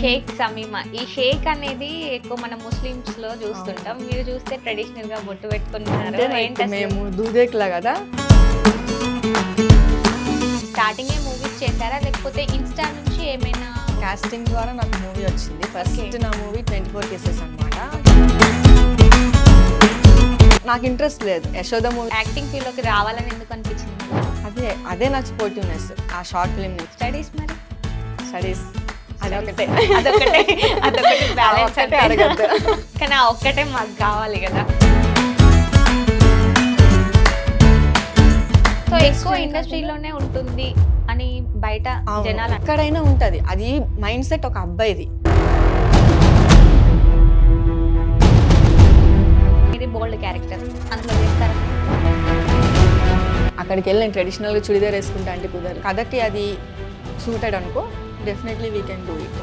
షేక్ సమీమా. ఈ షేక్ అనేది ఎక్కువ మన ముస్లిమ్స్ లో చూస్తుంటాం. మీరు చూస్తే ట్రెడిషనల్ గా బొట్టు పెట్టుకున్నారు. అంటే like మేము దూదేకులా కదా. స్టార్టింగ్ మూవీస్ చేశారా లేకపోతే ఇన్స్టా నుంచి ఏమైనా? కాస్టింగ్ ద్వారా నాకు మూవీ వచ్చింది. ఫస్ట్ నా మూవీ 24 కేసెస్ అన్నమాట. నాకు ఇంట్రెస్ట్ లేదు యశోద మూవీ. యాక్టింగ్ ఫీల్డ్ లోకి రావాలని ఎందుకు అనిపించింది? అదే నాకు స్పోర్టివ్నెస్ ఆ షార్ట్ ఫిల్మ్. స్టడీస్ మరి? స్టడీస్ అదొకటే బ్యాలెన్స్ అంటే అడగద్దు. కానీ ఆ ఒక్కటే మాకు కావాలి కదా. సో ఎక్కువ ఇండస్ట్రీలోనే ఉంటుంది అని బయట జనాలు ఎక్కడైనా ఉంటది. అది మైండ్ సెట్ ఒక అబ్బాయిది. ఇది బోల్డ్ క్యారెక్టర్ అందులో చేస్తారా? అక్కడికి వెళ్ళి నేను ట్రెడిషనల్గా చుడిదార్ వేసుకుంటా అంటే కుదరదు. కథకి అది సూటెడ్ అనుకో, definitely we can do it.